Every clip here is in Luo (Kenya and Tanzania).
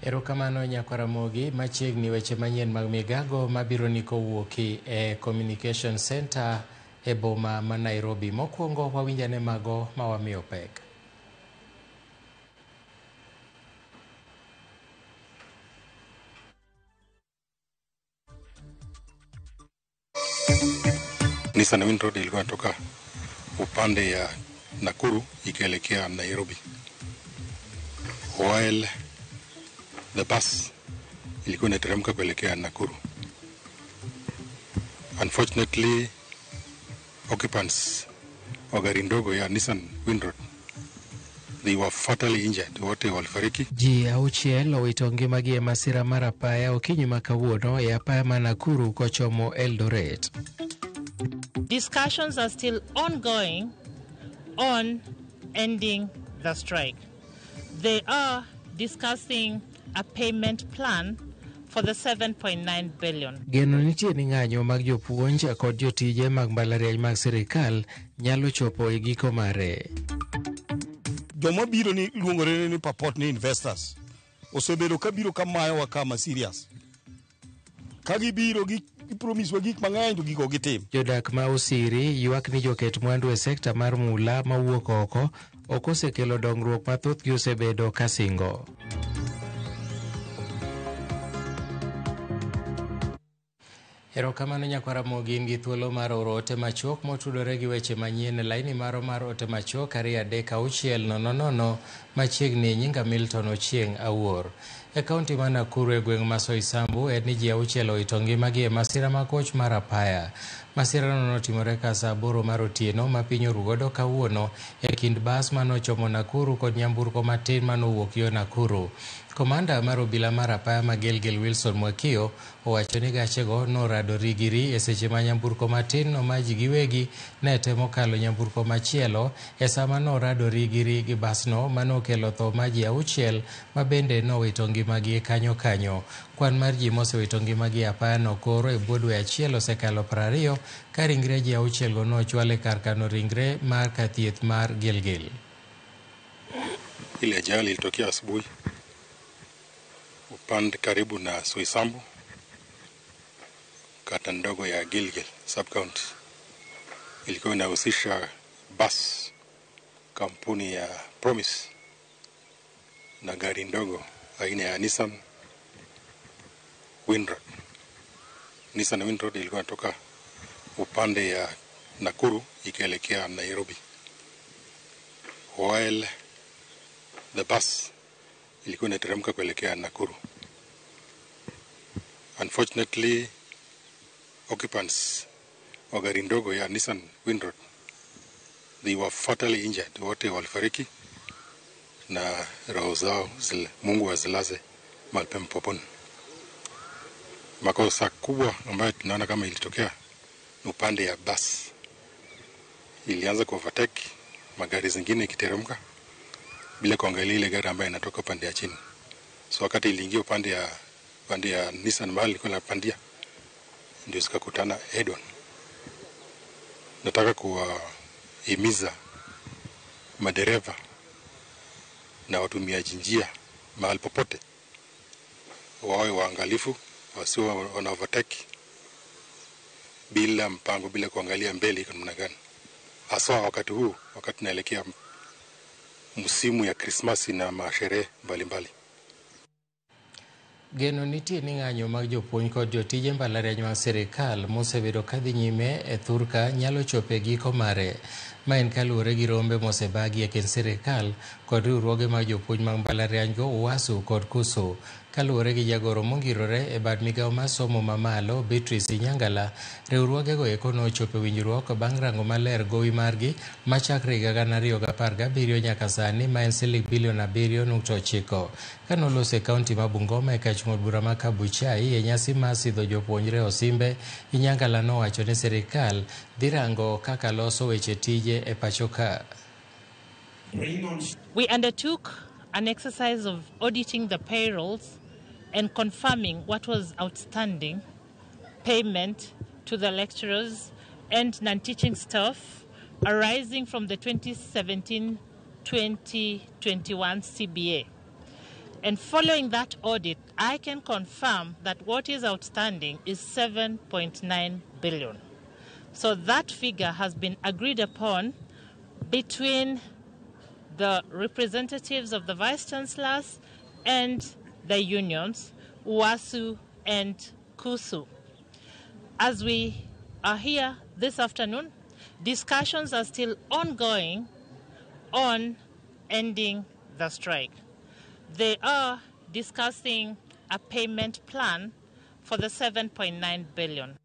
Erokamano Nyakwaramogi, machiegni weche manyien mag migago mabiro ni kowuoki e Communication Center e boma ma Nairobi. Mokwongo wawinjane mago mawamiyo pek. Nissan Windroad ilikuwa inatoka upande ya Nakuru ikielekea Nairobi, while the bus ilikuwa inateremka kuelekea Nakuru. Unfortunately, occupants wa gari ndogo ya Nissan Windroad, they were fatally injured. Wote walifariki. Ji auchiel owito ngimagi e masira mar apaya okinyi ma kawuono e apaya ma Nakuru kochomo Eldoret. Discussions are still ongoing on ending the strike. They are discussing a payment plan for the 7.9 billion. Geno nitie ni ng'anyo mag jopuonj kod jotije mag mbalariany mag sirikal nyalo chopo e giko mare. Joma biro ni luongore ni purport ni investors osebedo ka biro kamayo wa kama serious. Ka gibiro gi promise wa gik mang'eny to giko gitim. Jodak ma Osiri ywak ni joket mwandu e sekta mar mula mawuok oko okosekelo dongruok mathoth gi osebedo kasingo. Erokamano Nyakwaramogi, gi thuolo mar oro ote machuok motudore gi weche manyien e laini maro mar ote machuok 236000 machiegni nyinga Milton Ochieng Awuor. E kaunti ma Nakuru e gweng' ma Soisambu en ni ji auchiel owito ngimagi e masira makoch mar apaya. Masirano notimore ka saa 8 mar otieno ma piny orugodo kawuono e kind bas manochomo Nakuru kod nyamburko matin manowuok yo Nakuru. Komanda mar obila mar apaya ma Gilgil Wilson Mwakio owacho ni gachego norado rigiri e seche ma nyamburko matin no maji giwegi ne temo kalo nyamburko machielo e sama norado rigiri gi basno manokelo tho maji auchiel ma bende nowito ngimagi kanyo kanyo. Kwan mar ji mosewito ngimagi apaya no koro e bwo dwe achiel osekalo 20 ka ringre ji auchiel go nochwal e kar kano ringre mar kathieth mar Gilgil. Ile ajali ilitokea asubuhi upande karibu na Soisambu, kata ndogo ya Gilgil sub-county. Ilikuwa inahusisha bus kampuni ya Promise na gari ndogo aina ya Nissan Windroad. Nissan Windroad ilikuwa inatoka upande ya Nakuru ikielekea Nairobi, while the bus ilikuwa inateremka kuelekea Nakuru. Unfortunately, occupants wa gari ndogo ya Nissan Windroad, they were fatally injured. Wote walifariki na roho zao Mungu azilaze mahali pema peponi. Makosa kubwa ambayo tunaona kama ilitokea ni upande ya bus. Ilianza kuovertake magari zingine ikiteremka bila kuangalia ile gari ambayo inatoka upande ya chini. So wakati iliingia upande ya Nissan mahali ilikuwa inapandia, ndio zikakutana head on. Nataka kuwahimiza madereva na watumiaji njia mahali popote wawe waangalifu, wasiwe wana overtake bila mpango, bila kuangalia mbele iko namna gani. Hasa wakati huu, wakati tunaelekea msimu ya Krismasi na masherehe mbalimbali. Geno nitie ni ng'anyo mag jopuonj kod jotije mbalariany mag sirikal mosebedo kadhi nyime e thurka nyalo chope giko mare. Ma en kaluwore gi rombe mosebagi e kind sirikal kod riwruoge mag jopuonj mag mbalariany go UASU kod KUSU. Kaluwore gi jagoro mongirore e bad migawo mar somo mamalo Beatrice Inyangala, riwruoge go eko nochopo winjruok bang' rango maler gowi margi machakre higa 2017 nyaka sani ma en siling bilion 7.9. Kanolose kaunti ma Bungoma e kach ng'od bura ma Kabuchai e nyasi mar sidho jopuonjre osimbe, Inyangala nowacho ni sirikal dhi rango kaka loso weche tije e pachoka. We undertook an exercise of auditing the payrolls and confirming what was outstanding payment to the lecturers and non-teaching staff arising from the 2017-2021 CBA. And following that audit, I can confirm that what is outstanding is 7.9 billion. So that figure has been agreed upon between the representatives of the Vice Chancellors and the unions, UASU and KUSU. As we are here this afternoon, discussions are still ongoing on ending the strike. They are discussing a payment plan for the 7.9 billion.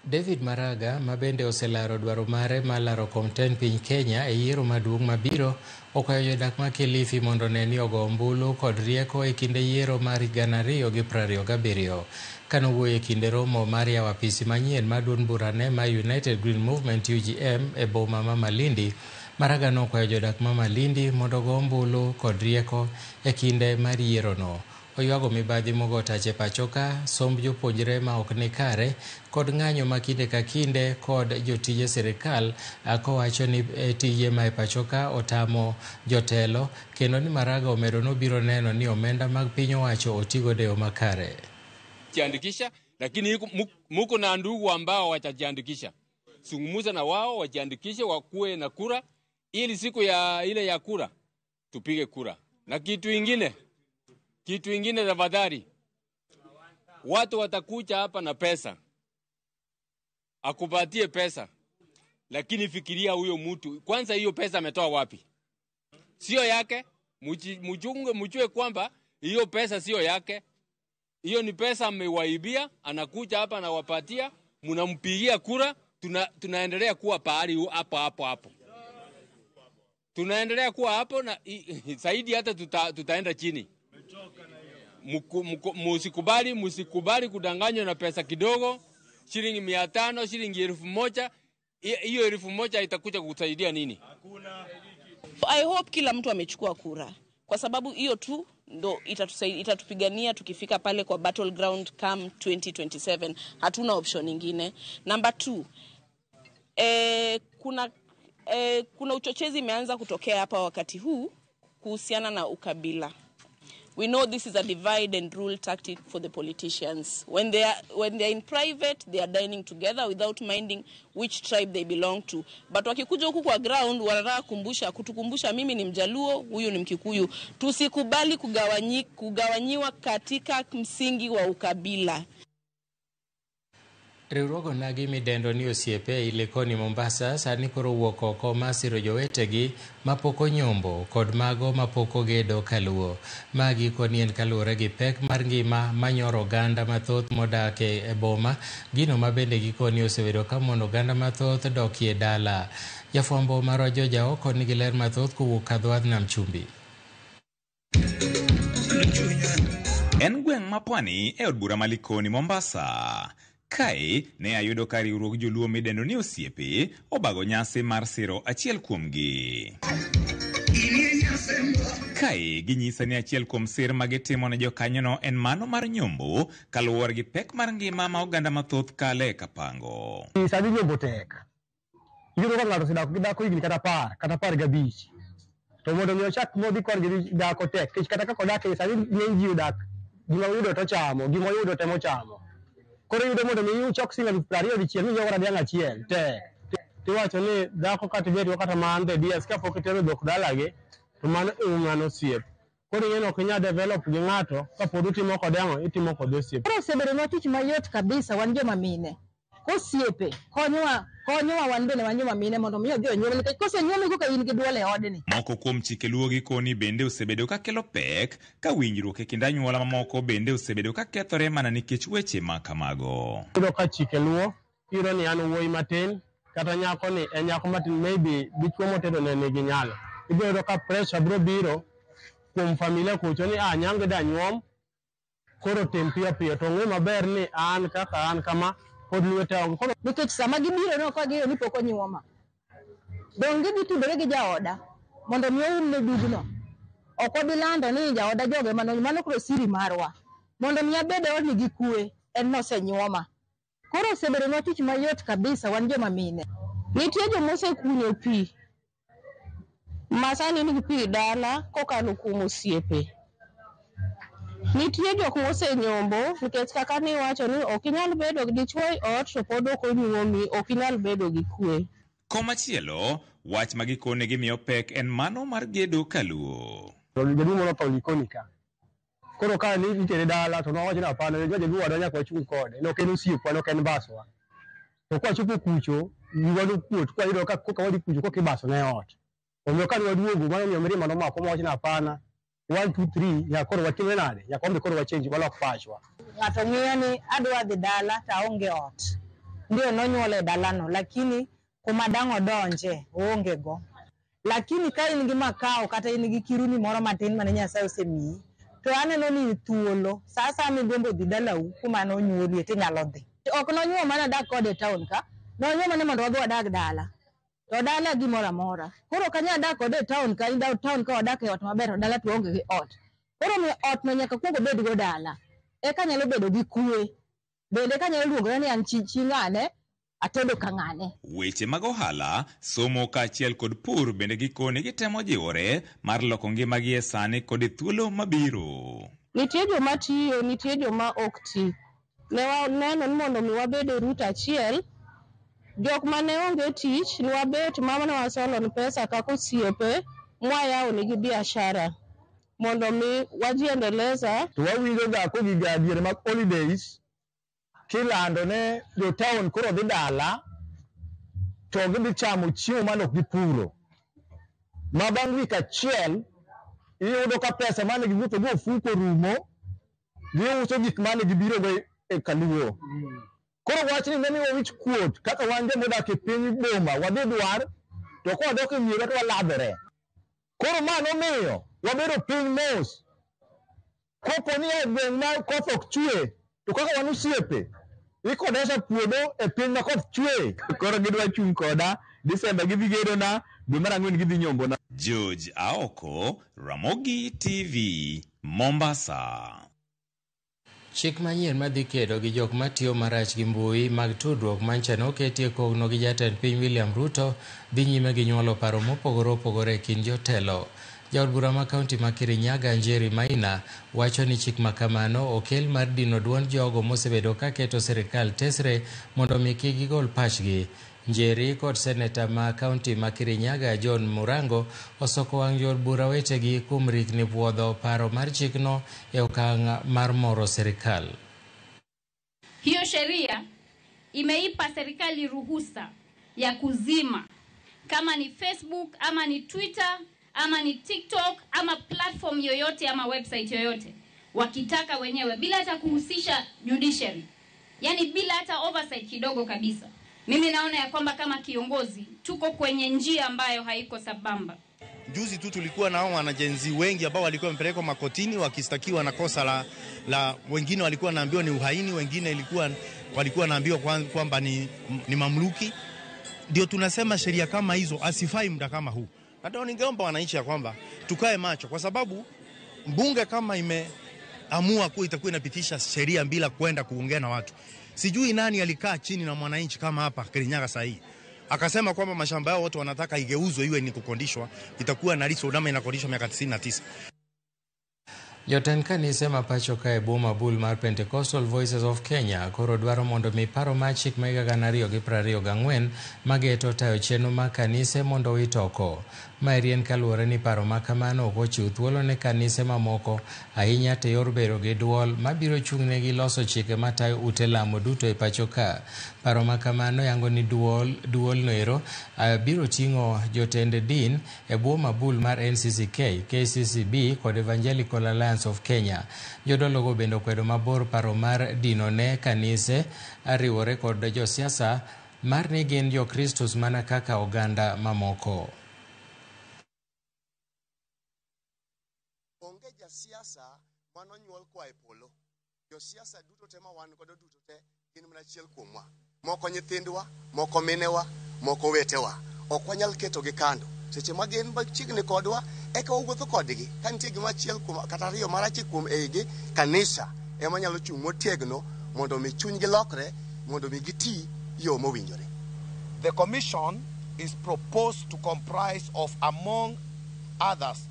David Maraga, mabende oselaro dwaro mare malaro komten piny Kenya e yiero maduong' mabiro, okwayo jodak ma Kilifi mondo neni ogo ombulu kod rieko e kinde yiero mar 2027. Kanowuoyo e kinde romo mar yawo apisi manyien mar duond burane ma United Green Movement UGM e boma ma Malindi, Maraga nokwayo jodak ma Malindi mondo go ombulu kod rieko e kinde mar yiero no. Oyuago mibadhi mogo tache pachoka, somb jopuonjre ma ok ni kare kod ng'anyo ma kinde ka kinde kod jotije sirikal, kowacho ni tije ma pachoka otamo jotelo, kendo ni Maraga omedo nobiro neno ni omenda mag piny owacho otigo deo makare. Jiandikisha, lakini muko na ndugu ambao watajiandikisha. Sungumuza na wao wajiandikishe, wakuwe na kura ili siku ile ya kura tupige kura. Na kitu ingine tafadhali, watu watakuja hapa na pesa, akupatie pesa, lakini fikiria huyo mtu kwanza, hiyo pesa ametoa wapi? Sio yake. Mjue kwamba hiyo pesa sio yake. Hiyo ni pesa amewaibia, anakuja hapa na wapatia, mnampigia kura, tunaendelea kuwa pahali hapo. Tunaendelea kuwa hapo na zaidi hata tutaenda chini. Musikubali kudanganywa na pesa kidogo, shilingi 500, shilingi 1000. Hiyo 1000 itakuja kukusaidia nini? I hope kila mtu amechukua kura, kwa sababu hiyo tu ndo itatupigania tukifika pale kwa battleground come 2027. Hatuna option nyingine. Number 2, kuna uchochezi imeanza kutokea hapa wakati huu kuhusiana na ukabila. We know this is a divide and rule tactic for the politicians. When they are in private, they are dining together without minding which tribe they belong to. But wakikuja huku kwa ground, wanataka kutukumbusha mimi ni Mjaluo, huyu ni Mkikuyu. Tusikubali kugawanyiwa katika msingi wa ukabila. Riwruogo nagi midendo ni osiepe Ilikoni Mombasa sani koro wuok oko masiro jowetegi mapoko nyombo kod mago mapoko gedo kaluo. Magi koni en kaluore gi pek mar ngima manyoro oganda mathoth modake e boma, gino mabende gikoni osebedo ka mondo oganda mathoth dokie dala. Jafwambo marwa Joja oko nigi ler mathoth kowuok kadhwadh Nam Chumbi. En gweng' mapwani e od bura malikoni Mombasa. Kae ne ayudo ka riwruog joluo midendo ni osiepe obago nyasi mar siro achiel kuomgi. Kae ginyisa ni achiel kuom sir magitimo ne jokanyono en mano mar nyombo kaluwore gi pek mar ngima ma oganda mathoth kale kapango. Sadi nyombo tek. Yudo ka ng'ato sidak gidako higni kata par gabich. To mondo mi ochak modhi kodgi dako tek. Kata kako dak sadi ng'eny ji odak gima yudo to chamo, gima yudo temo chamo. Koro yudo mondo mi uchok singa 20 dichiel miyo ora diang' achiel tek. Tiwacho ni dhako kata bedo kata mande dias ka pok itero dhok dalage to mano ng'ano osiep. Koro yeno ok inyal develop gi ng'ato ka pod utimo kode ang'o, itimo kode osiep. Koro osebedo na tich mayot kabisa wan joma mine. Kosiepe konyowa wan bende wan joma mine mondo mi odhi onyuol, nikech kosenyuol go ka in gi duol e odni. Moko kuom chike luo gi koni bende osebedo ka kelo pek ka winjruok e kind anyuola mamoko bende osebedo ka kethore mana nikech weche ma kamago. Yudo ka chike luo iro ni an wuoyi matin kata nyako ni en nyako matin, maybe dichuo motedo ne nigi nyalo. Ibiro ka pressure biro biro kuom familia kucho ni nyange da nyuom, koro tem piyo to ng'e maber ni an kaka an kama pod lwete ongo. Nikech sama gibiro no ka giyo ni pok onyuoma, donge gitudore gi jaoda mondo mi oumne dugno. Ok obilando ni jaoda joge mano koro siri marwa. Mondo mi abede od ni gi kue en nosenyuoma. Koro osebedo na tich mayot kabisa wan joma mine. Nitie jomose kunyo pi masani nigi pi dala kokalo kuom osiepe. Nitie jok mosenyombo nikech kaka ni wacho ni ok inyal bedo gi dichwo e ot to pod ok onyuomi, ok inyal bedo gi kwe. Komachielo, wach magikone gimiyo pek en mano mar gedo kaluo. Jaduong' moro otho likoni ka. Koro ka ni nitere dala to nowacho ni apana, jaduong' wadwa nyaka wachung' kode. Ne ok en osiepwa, ne ok en baswa. To kwachopo kucho, wiwa nokuot kwayudo ka koka wadhi kucho kokibaso ne ot. Omiyo ka waduogo mano omiyo mirima nomako mowacho ni apana. 1 2 3 nyaka koro watimre nade, nyaka wambe koro wachenji walok pachwa. Ng'ato ng'iyo ni adwa dhi dala to aonge ot. Ndio nonyuol e dalano, lakini kuma dang' odonje oonge go. Lakini ka in gi makao kata in gi kiruni moro matin mane Nyasaye osemiyi, to aneno ni thuolo sasa migombo dhi dalau kuma nonyuolie tinyalo dhi. Ok nonyuo mana dak kode e town ka, nonyuo mana mondo wadhi wadag dala. To dala gimoro amora. Koro kanya dak kode e town ka, indaw town ka wadak e ot maber, to dala to onge gi ot. Koro mi ot no nyaka kuongo bed go dala. Eka nyalo bedo gi kwe. Bende kanyalo luongore ni an chi ng'ane, atedo ka ng'ane. Weche mag ohala, somo kaachiel kod pur bende gikone gitemo jiwore mar loko ngimagi e sani kod thuolo mabiro. Nitie joma tiyo, nitie joma ok ti. Ne waneno ni mondo mi wabed e route achiel, jok mane onge tich ni wabet mama na wasolo ni pesa kaka osiepe mwayawo nigi biashara mondo mi wajiendeleza. To wawinjo ga ko giga diere mag holidays kilando ne jo town koro dhi dala to gidhi chamo chiemo manok gipuro. Ma bang' wik achiel iyudo ka pesa mane giwuotho go ofuko rumo, giuso gik mane gibiro go e kaluo. Koro wach ni nene wawich kuot kaka wan jomodak e piny boma wadhi dwar to ka wadok e miere to waladhore. Koro mano miyo wabedo piny mos. Kopo ni e gweng' ma koth ok chwe to kaka wan osiepe ikodesha puodho e piny ma koth chwe. Koro gidwa chung' koda, Desemba gidhi gedona, dwe mar 4 gidhi nyombona. George Aoko, Ramogi TV, Mombasa. Chik manyien madhi kedo gi jok matiyo marach gi mbui mag tudruok mancha noketie kogno gi jatend piny William Ruto dhi nyime gi nyuolo paro mopogore opogore e kind jotelo. Jaod bura ma kaunti ma Kirinyaga Njeri Maina wacho ni chik makamano okel mar dino duond jogo mosebedo ka keto sirikal tesre mondo mi kik gigol pachgi. Njeri kod seneta ma kaunti ma Kirinyaga John Murango osoko wang' jood bura wetegi kuom rikni puodho paro mar chikno e okang' mar moro serikal. Hiyo sheria imeipa serikali ruhusa ya kuzima kama ni Facebook ama ni Twitter ama ni TikTok ama platform yoyote ama website yoyote wakitaka wenyewe bila hata kuhusisha judiciary, yani bila hata oversight kidogo kabisa. Mimi naona ya kwamba kama kiongozi tuko kwenye njia ambayo haiko sabamba. Juzi tu tulikuwa na wanajenzi wengi ambao walikuwa wamepelekwa makotini wakistakiwa na kosa la wengine walikuwa naambiwa ni uhaini, wengine walikuwa naambiwa kwamba ni mamluki. Ndio tunasema sheria kama hizo asifai muda kama huu. Na ndio ningeomba wananchi ya kwamba tukae macho, kwa sababu mbunge kama imeamua kuwa itakuwa inapitisha sheria bila kwenda kuongea na watu. Sijui nani alikaa chini na mwananchi kama hapa Kirinyaga saa hii akasema kwamba mashamba yao wote wanataka igeuzwe iwe ni kukondishwa, itakuwa na liso udama inakodishwa miaka 99. Jotend kanise ma pacho kae boma bul mar Pentecostal Voices of Kenya koro dwaro mondo mi paro mar chik ma 2024 mageto tayo chenro ma kanise mondo witoko. Maeri en kaluwore ni paro ma kamano ok ochiw thuolo ne kanise mamoko ahinya te yor bedo gi duol mabiro chung'negi loso chike matayo ute lamo duto e pacho ka. Paro ma kamano yango ni duol noero biro ting'o jotend din e boma bul mar NCCK, KCCB kod Evangelical Alliance of Kenya. Jodologo bende kwedo mabor paro mar dino ne kanise ariwore kod josiasa mar ni gin jokristos mana kaka oganda mamoko. Onge jasiasa manonyuol kwa e polo. Josiasa duto te ma wan godo duto te gin mana achiel kuomwa. Moko nyithindwa, moko minewa, moko wetewa. Ok wanyal keto gi kando. Seche ma gin machiegni kodwa eka wawuotho kodgi. Ka nitie gima achiel kuom kata ariyo marach kuom eigi, kanisa ema nyalo chung' motegno mondo mi chunygi lokre, mondo mi giti yo mowinjore. The commission is proposed to comprise of, among others,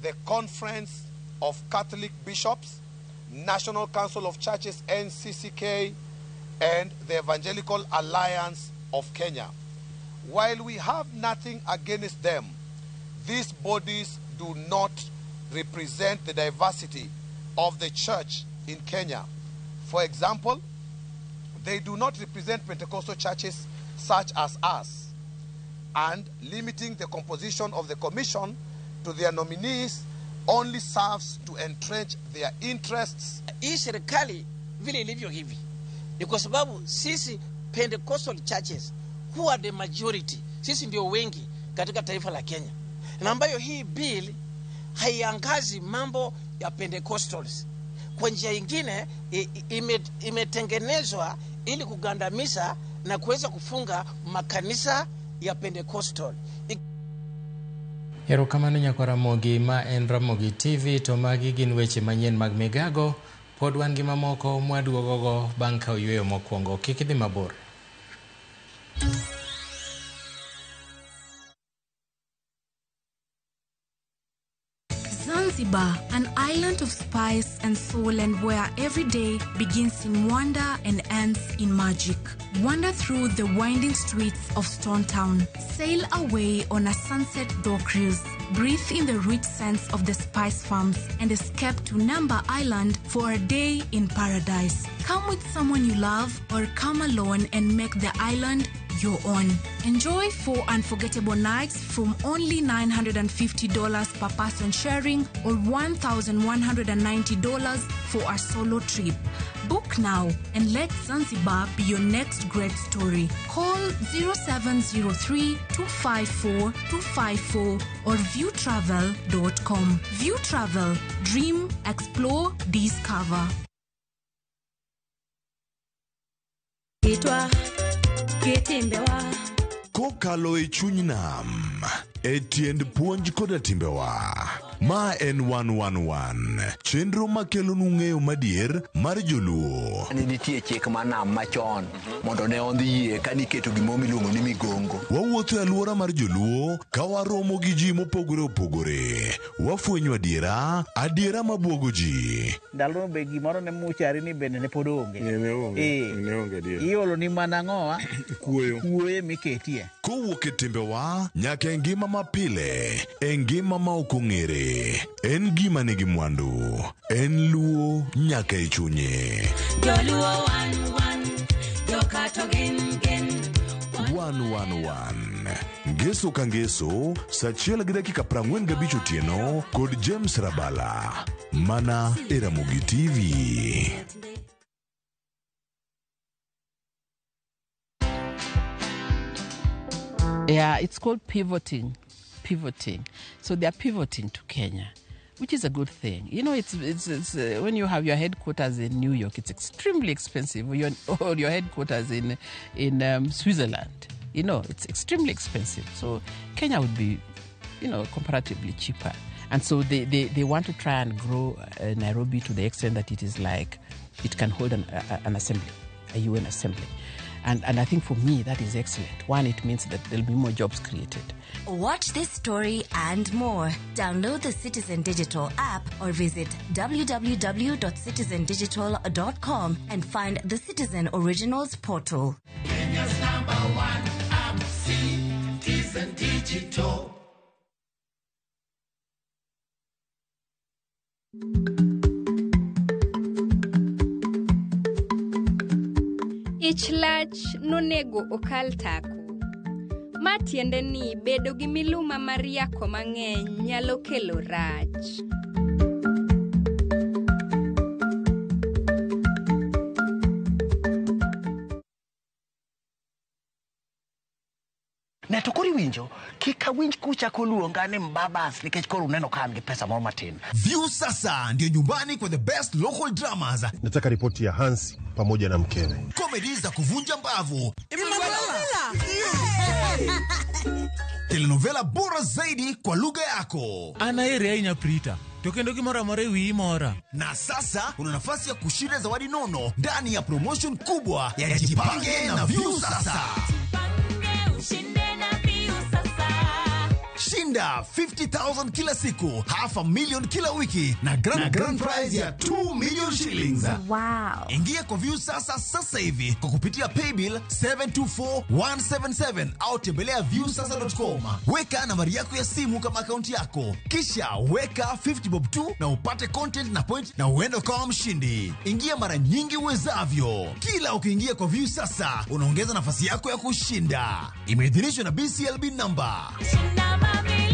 the Conference of Catholic Bishops, National Council of Churches, NCCK, and the Evangelical Alliance of Kenya. While we have nothing against them, these bodies do not represent the diversity of the church in Kenya. For example, they do not represent Pentecostal churches such as us, and limiting the composition of the commission to their nominees only serves to entrench their interests. Hii serikali vile ilivyo hivi ni kwa sababu sisi Pentecostal churches who are the majority, sisi ndio wengi katika taifa la Kenya, na ambayo hii bill haiangazi mambo ya Pentecostals. Kwa njia nyingine imetengenezwa ili kugandamiza na kuweza kufunga makanisa ya Pentecostal. Erokamano Nyakwaramogi, ma en Ramogi TV, to magi gin weche manyien mag migago. Pod wan gi mamoko mwaduogogo bang' ka oyweyo mokwongo. Kik idhi mabor. Zanzibar, an island of spice and soul, and where every day begins in wonder and ends in magic. Wander through the winding streets of Stone Town. Sail away on a sunset door cruise. Breathe in the rich scents of the spice farms and escape to Namba Island for a day in paradise. Come with someone you love or come alone and make the island your own. Enjoy 4 unforgettable nights from only $950 per person sharing or $1,190 for a solo trip. Book now and let Zanzibar be your next great story. Call 0703-254-254 or viewtravel.com. View Travel. Dream, explore, discover. Kokalo e chuny nam, e tiend puonj koda timbewa. Ma en 111, chenro makelo nung'eyo madier mar joluo. Nitie chik manam machon, mondo ne ondhiye kaniketo gimomi luongo ni migongo. Wawuotho e alwora mar joluo, ka waromo gi ji mopogore opogore. Wafwenyo adiera mabwogo ji. Ndalo be gimoro ne muchari ni bende ne pod onge. Ne onge adiera. Iolo ni mana ng'owa, kuoye miketie. Kowuok e timbewa, nyaka e ngima mapile, e ngima ma ok ong'ere. En gima nigi mwandu, en luo nyaka e chunye. Joluo 111, jokato gen. 111, Ngeso ka ngeso, saa 1:45 otieno, kod James Rabala, mana e Ramogi TV. Yeah, it's called pivoting. So they are pivoting to Kenya, which is a good thing. You know, it's when you have your headquarters in New York, it's extremely expensive. Or your headquarters in Switzerland, you know, it's extremely expensive. So Kenya would be, you know, comparatively cheaper. And so they want to try and grow Nairobi to the extent that it is like it can hold an assembly, a UN assembly. And I think for me, that is excellent. One, it means that there'll be more jobs created. Watch this story and more. Download the Citizen Digital app or visit www.citizendigital.com and find the Citizen Originals portal. Kenya's #1 app, Citizen Digital. Ich lach nonego okal tako. Ma tiende ni bedo gi miluma mar yako mang'eny nyalo kelo rach. Ne to kori winjo, kika winj kucha koluonga ni mbabas nikech koro uneno kan gi pesa moro matin. View sasa ndio nyumbani kwa the best local dramas. Nataka ripoti ya Hansi pamoja na mkewe. Comedy za kuvunja mbavu. Telenovela bora zaidi kwa lugha yako. Anaere ainya prita. Tokendo kimora more wi mora. Na sasa una nafasi ya kushinda zawadi nono ndani ya promotion kubwa ya Jipange na View sasa. Ushinde na View sasa. Shinda 50,000 kila siku, $500,000 kila wiki na grand prize ya 2 million shillings. Wow. Ingia kwa View sasa hivi kwa kupitia paybill 724177 au tembelea viewsasa.com. Weka nambari yako ya simu kama akaunti yako, kisha weka 50 bob tu na upate content na point na uende kama mshindi. Ingia mara nyingi uwezavyo. Kila ukiingia kwa View sasa unaongeza nafasi yako ya kushinda. Imeidhinishwa na BCLB number. Shinda mamilioni.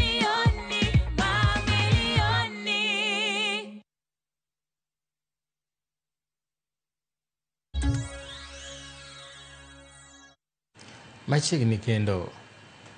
Machiegni kendo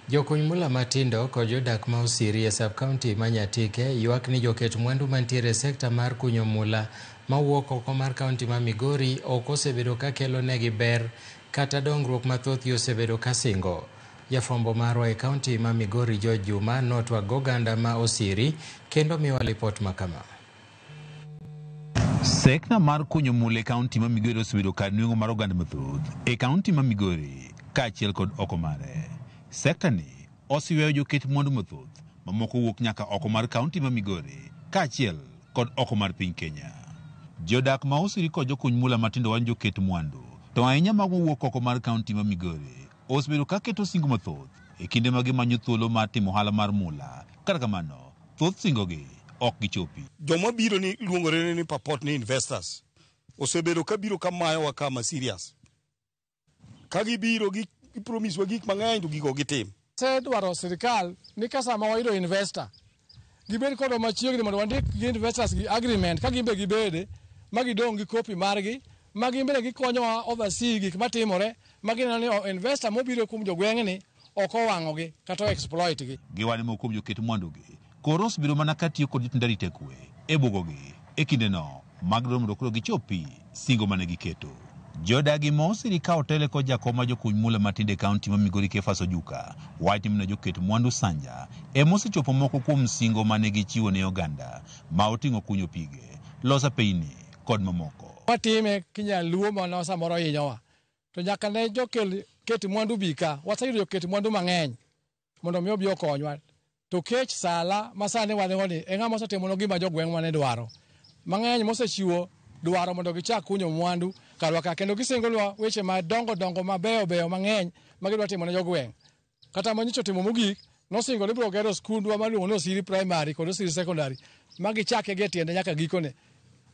jokuny mula matindo kod jodak ma osiri e sub-county ma Nyatike ywak ni joket mwandu mantiere sekta mar kunyo mula mawuok oko mar kaunti ma Migori ok osebedo ka kelo negi ber kata dongruok mathoth osebedo ka singo. Jafwambo marwa e kaunti ma Migori George Juma notwago oganda ma osiri kendo miwa lipot makama. Sekta mar kunyo mula e kaunti ma Migori osebedo kar nweng'o mar oganda mathoth e kaunti ma Migori kaachiel kod oko mare. Sekta ni oseyweyo joket mwandu mathoth mamoko wuok nyaka oko mar kaunti ma Migori kaachiel kod oko mar piny Kenya. Jodak ma osiri kod jokuny mula matindo wan joket mwandu to ahinya mag wuok oko mar kaunti ma Migori osebedo ka keto singo mathoth e kinde ma gimanyo thuolo mar timo ohala mar mula. Kata kamano thoth singogi ok gichopi. Joma biro ni luongore ni purport ni investors osebedo ka biro ka mayowa kama serious. Ka gibiro gi promise wa gik mang'eny to gigo gitim. Dwaro sirikal ni ka sama wayudo investor gibed kodwa machiegni mondo wandik gi investors gi agreement ka gimbe gibede ma gidong' gi kopi margi ma gimbe gikonyowa oversee gik matimore ma gineno ni investor mobiro kuom jogweng'ni ok owang'ogi kata exploit gi. Giwane moko kuom joket mwandugi koro osebiro mana ka tiyo kod jotend arita kwe e bugogi e kindeno mag dwaro mondo koro gichopi singo mane giketo. Jodagi ma osiri ka otele kod jakom ma jokuny mula matinde kaunti ma Migori Kefas Ojuka wacho ni joket mwandu sanja ema osechopo moko kuom singo mane gichiwo ne oganda ma oting'o kunyo pige, losa peini kod mamoko. Watime Kinyaluo ma samoro hinyowa to nyaka ne joket mwandu bika waseyudo joket mwandu mang'eny mondo mi obi okonywa to kech sala masane wadhigo ni e ng'ama osetimo gima jogweng' mane dwaro mang'eny mosechiwo dwaro mondo gichak kunyo mwandu karwa ka kendo gisingolwa weche madongo mabeyo mang'eny ma gidwa timo ne jogweng'. Kata manyicho timo mogik nosingo ni biro gero skundwa maluongo ni Osiri primary kod Osiri secondary ma gichake gi tiende nyaka gikone.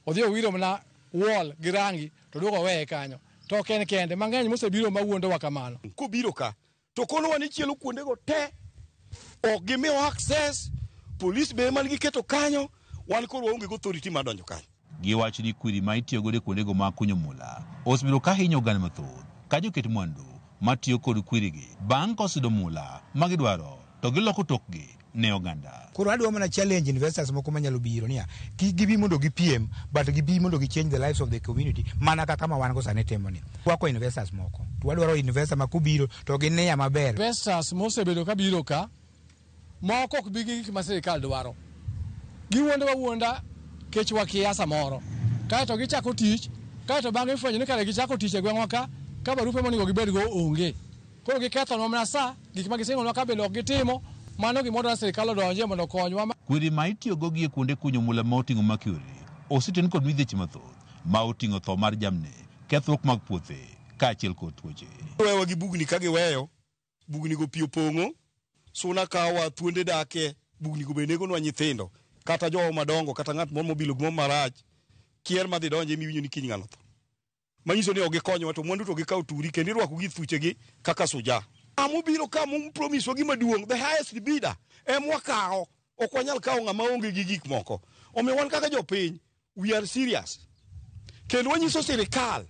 Odhi owiro mana wall gi rangi to duogo weye kanyo. To ken kende mang'eny mosebiro mawuondowa kamano. Kobiro ka to konowa ni chielo kuondego te ok gimiwa access, police be man giketo kanyo, wan koro waonge go authority mar donjo kanyo. Giwacho ni kwiri ma itiyo godo kuondego mag kunyo mula osebiro ka hinyo oganda mathoth ka joket mwandu matiyo kod kwirigi bang' kosudo mula ma gidwaro to giloko tokgi ne oganda. Koro adwa mana challenge investors moko manyalo biro niya gibi mondo gipiem but gibi mondo change the lives of the community mana kaka ma wan go sane temo ni. Wako investors moko to wadwaro investor ma kubiro to gineya maber. Investors mosebedo ka biro ka moko ok bigi gik ma sirikal dwaro. Giwuonda kech wakia samoro kaeto gichako tich kaeto bang'e ifwenyo ni kare gichako tich e gweng'wa ka barupe monego gibed go onge. Koro gikethonwa mana sa gik ma gising'onwa ka bende ok gitimo mano gimoro sirikal odonje mondo okonywa. Kwiri ma itiyogo gi e kuonde kunyo mula ma oting'o mercury oseten kod midhieche mathoth ma oting'o tho mar jamni, kethruok mag puothe kaachiel kod tuoche. Wewa gi bugni ka giweyo bugni go pi opong'o suna kawa thuonde dake bugni go bende gonwa nyithindo kata jowo madongo kata ng'at moro mobilo gimo marach kier madhi donje miwinjo ni kiny ng'ano tho. Manyiso ni ok gikonyowa to mwandu to gikawo turi kendo irwako gi thuchegi kaka suja. Amobiro ka mo promise wa gima duong' the highest bidder wakawo ok wanyal kawo ng'ama onge gi gik moko. Omiyo wan kaka jopiny we are serious kendo wanyiso sirikal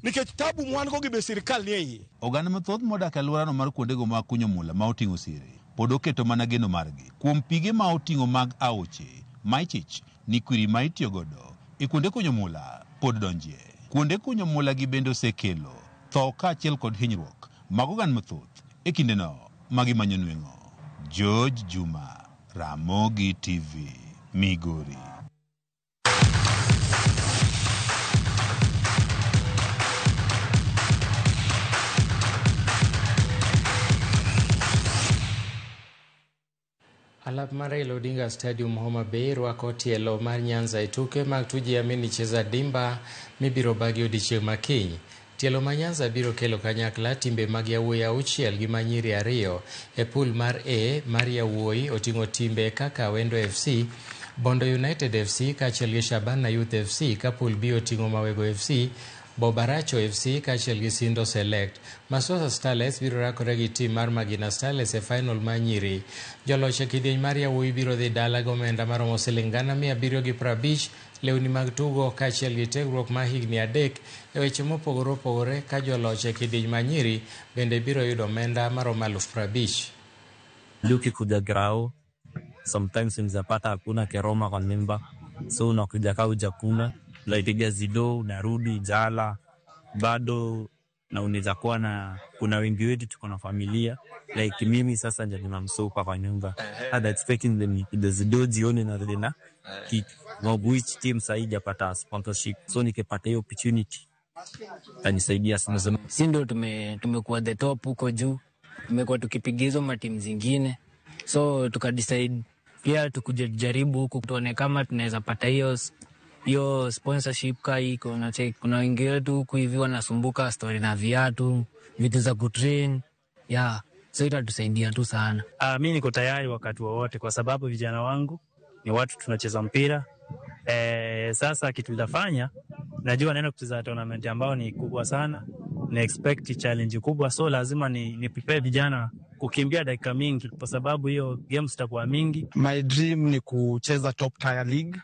nikech tabu mwan go gi be sirikal ni e iye. Oganda mathoth modak e alworano mar kuondego mag kunyo mula ma oting'o siri pod oketo mana geno margi kuom pige ma oting'o mag aoche ma ichich ni kwiri ma itiyo godo e kuonde kunyo mula pod donjie. Kuonde kunyo mula gi bende osekelo tho kaachiel kod hinyruok mag oganda mathoth e kindeno ma gimanyo nweng'o. George Juma, Ramogi TV, Migori. Alap mar Raila Odinga Stadium Homa Bay rwako tielo mar Nyanza e tuke mag tujiamini cheza dimba mibiro bagi odiechieng' makiny. Tielo ma Nyanza biro kelo kanyakla timbe mag yawuoyi 6 gi manyiri 2 e pool mar A mar yawuoyi oting'o timbe kaka Wendo FC, Bondo United FC kaachiel gi Shabana Youth FC, ka pool B oting'o Mawego FC, Bobaracho FC kaachiel gi Sindo Select. Masosa Starlets biro rakore gi tim mar Magina Starlets e final mar nyiri. Joloch e kidieny mar yawuoyi biro dhi dala gomenda maromo silingana 750, lewni mag tugo kaachiel gi tegruok ma higni 3 e weche mopogore opogore, ka joloch e kidieny ma nyiri bende biro yudo omenda maromo 50,000. Luki kuja grau, sometimes unapata hakuna keroma kwa nyumba, so unakuja kaa ujakuna, unaipiga zido, unarudi jala, bado na unaweza kuwa na kuna wengi wetu tuko na familia, like mimi sasa ndio ninamsupa kwa nyumba. Had expecting the zido jioni na rudi na kitu. Which team saidi apata sponsorship, so nikipata hiyo opportunity tanisaidia sana. Si ndio tumekuwa the top huko juu, tumekuwa tukipiga hizo matimu zingine, so tukadecide pia tukujaribu huku tuone kama tunaweza pata hiyo sponsorship kai. Kuna wengi wetu huku hivi wanasumbuka story na viatu, vitu za kutrain, so itatusaidia tu sana. Mimi niko tayari wakati wowote, kwa sababu vijana wangu ni watu tunacheza mpira. Sasa kitu nitafanya, najua naenda kucheza tournament ambao ni kubwa sana, na expect challenge kubwa, so lazima ni prepare vijana kukimbia dakika mingi, kwa sababu hiyo games zitakuwa mingi. My dream ni kucheza top tier league.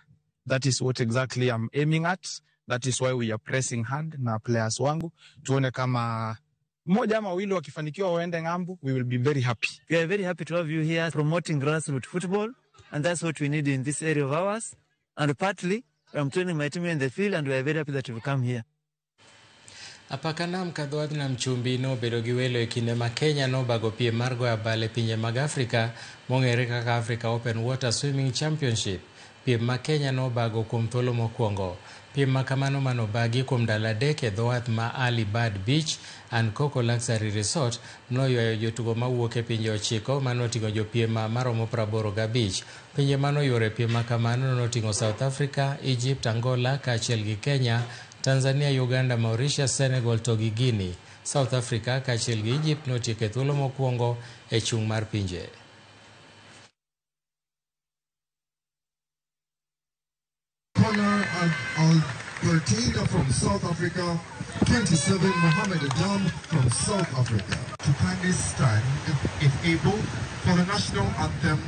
That is what exactly I'm aiming at. That is why we are pressing hard na players wangu. Tuone kama mmoja ama wawili wakifanikiwa waende ngambo, we will be very happy. We are very happy to have you here promoting grassroots football, and that's what we need in this area of ours. And partly, I'm training my team in the field, and we are very happy that you've come here. Apakanam kadhoadh nam chumbi no bedo gi welo e kinde ma Kenya no bago piem mar goyo abal e pinje mag Afrika mong'ere kaka Africa Open Water Swimming Championship. Piem ma Kenya no bago kuom thuolo mokwongo. Piem ma kamano manobagi kuom ndalo 3 e dhowath ma Ali Bad Beach and Coco Luxury Resort noywayo jotugo mawuok e pinje 9 manoting'o jopiem maromo 85. Pinje manoyuoro piem ma kamano noting'o South Africa, Egypt, Angola kaachiel gi Kenya, Tanzania, Uganda, Mauritius, Senegal to gi Guinea. South Africa kaachiel gi Egypt notieko e thuolo mokwongo e chung' mar pinje. Corner Albertina from South Africa, 27 Mohamed Adam from South Africa. To kindly stand, if able, for the national anthem.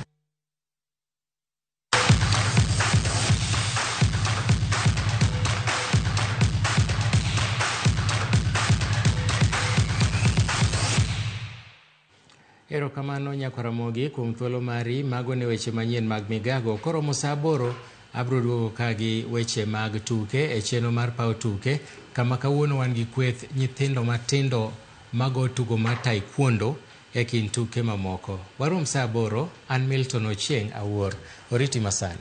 Erokamano Nyakwaramogi kuom thuolo mari mago ne weche manyien mag migago. Koro saa 8 abro duogo kagi weche mag tuke e chenro mar paw tuke, kama kawuono wan gi kweth nyithindo matindo mago tugo mar taekwondo e kin tuke mamoko. Warom saa 8. An Milton Ochieng awuor. Oriti masani.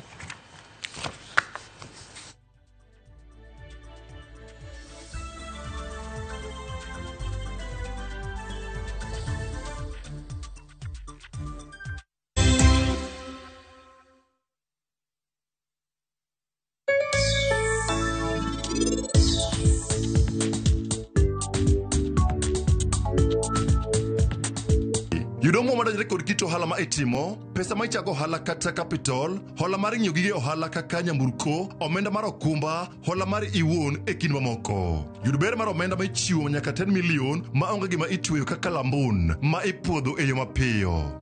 Yudo mo madajre kod kito ohala ma itimo, pesa ma ichako ohala kata capital, hola mar ng'iyo gige ohala kaka nyamburko, omenda mar okumba, hola mar iwuon e kind mamoko. Yud ber mar omenda ma ichiwo nyaka 10 million ma onge gima itweyo kaka lambun ma ipuodho e yo mapiyo.